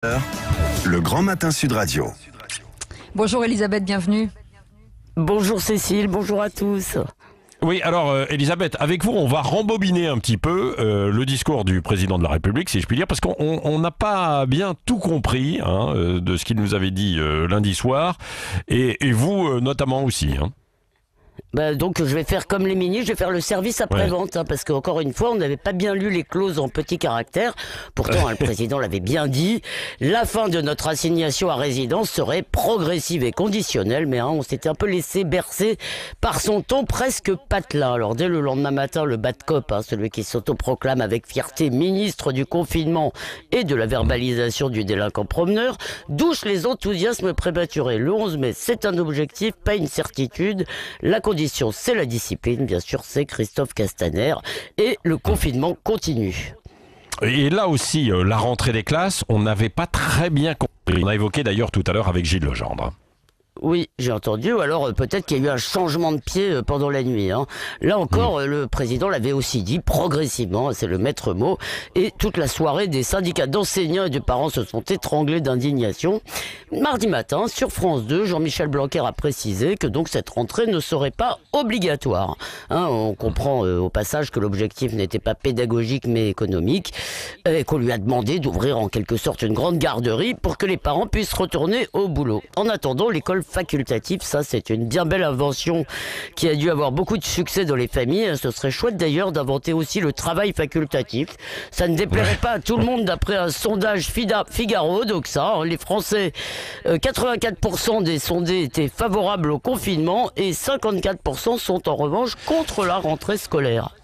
Le Grand Matin Sud Radio. Bonjour Elisabeth, bienvenue. Bonjour Cécile, bonjour à tous. Oui, alors Elisabeth, avec vous, on va rembobiner un petit peu le discours du président de la République, si je puis dire, parce qu'on n'a pas bien tout compris de ce qu'il nous avait dit lundi soir, et vous notamment aussi. Donc je vais faire comme les ministres, je vais faire le service après-vente, parce qu'encore une fois, on n'avait pas bien lu les clauses en petits caractères. Pourtant, le président l'avait bien dit, la fin de notre assignation à résidence serait progressive et conditionnelle, mais on s'était un peu laissé bercer par son ton presque patelin. Alors dès le lendemain matin, le bad cop, celui qui s'autoproclame avec fierté ministre du confinement et de la verbalisation du délinquant promeneur, douche les enthousiasmes prématurés. Le 11 mai, c'est un objectif, pas une certitude. La condition, c'est la discipline, bien sûr, c'est Christophe Castaner, et le confinement continue. Et là aussi, la rentrée des classes, on n'avait pas très bien compris. On a évoqué d'ailleurs tout à l'heure avec Gilles Legendre. Oui, j'ai entendu. Alors peut-être qu'il y a eu un changement de pied pendant la nuit. Là encore, le président l'avait aussi dit, progressivement, c'est le maître mot. Et toute la soirée, des syndicats d'enseignants et de parents se sont étranglés d'indignation. Mardi matin, sur France 2, Jean-Michel Blanquer a précisé que donc cette rentrée ne serait pas obligatoire. On comprend au passage que l'objectif n'était pas pédagogique mais économique, et qu'on lui a demandé d'ouvrir en quelque sorte une grande garderie pour que les parents puissent retourner au boulot. En attendant, l'école facultative, ça c'est une bien belle invention qui a dû avoir beaucoup de succès dans les familles. Ce serait chouette d'ailleurs d'inventer aussi le travail facultatif. Ça ne déplairait pas à tout le monde d'après un sondage Figaro. Donc ça, les Français, 84% des sondés étaient favorables au confinement et 54% sont en revanche contre la rentrée scolaire.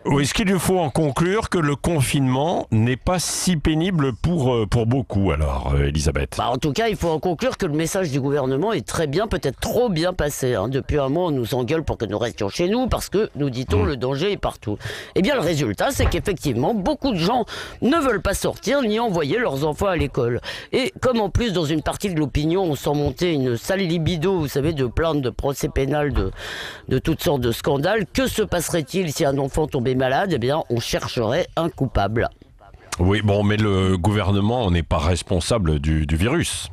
Oui, est-ce qu'il faut en conclure que le confinement n'est pas si pénible pour beaucoup, alors, Elisabeth ? En tout cas, il faut en conclure que le message du gouvernement est très bien, peut-être trop bien passé. Depuis un mois, on nous engueule pour que nous restions chez nous parce que, nous dit-on, le danger est partout. Eh bien, le résultat, c'est qu'effectivement, beaucoup de gens ne veulent pas sortir ni envoyer leurs enfants à l'école. Et comme en plus, dans une partie de l'opinion, on sent monter une sale libido, vous savez, de plaintes, de procès pénals, de toutes sortes de scandales, que se passerait-il si un enfant tombait malade? Eh bien, on chercherait un coupable. Oui, bon, mais le gouvernement n'est pas responsable du virus.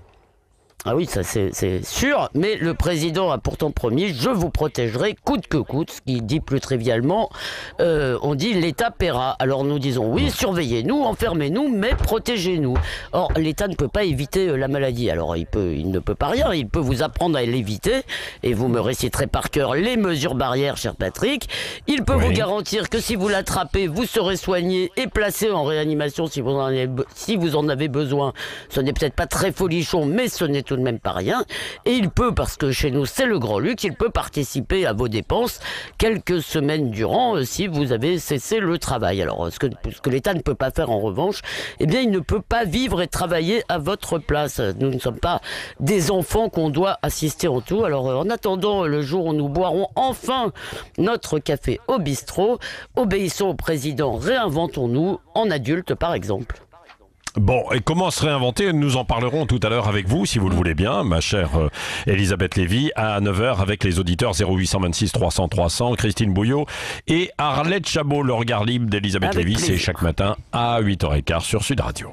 Ah oui, ça c'est sûr, mais le président a pourtant promis « je vous protégerai coûte que coûte », ce qui dit plus trivialement, on dit « l'État paiera ». Alors nous disons « oui, surveillez-nous, enfermez-nous, mais protégez-nous ». Or, l'État ne peut pas éviter la maladie, alors il ne peut pas rien, il peut vous apprendre à l'éviter, et vous me réciterez par cœur les mesures barrières, cher Patrick. Il peut vous garantir que si vous l'attrapez, vous serez soigné et placé en réanimation si vous en avez besoin. Ce n'est peut-être pas très folichon, mais ce n'est tout de même pas rien, et il peut, parce que chez nous c'est le grand luxe, il peut participer à vos dépenses quelques semaines durant si vous avez cessé le travail. Alors ce que l'État ne peut pas faire en revanche, eh bien il ne peut pas vivre et travailler à votre place. Nous ne sommes pas des enfants qu'on doit assister en tout. Alors en attendant le jour où nous boirons enfin notre café au bistrot, obéissons au président, réinventons-nous en adultes par exemple. Bon, et comment se réinventer? Nous en parlerons tout à l'heure avec vous, si vous le voulez bien, ma chère Elisabeth Lévy, à 9h avec les auditeurs 0826 300 300, Christine Bouillot et Arlette Chabot. Le regard libre d'Elisabeth Lévy, c'est chaque matin à 8h15 sur Sud Radio.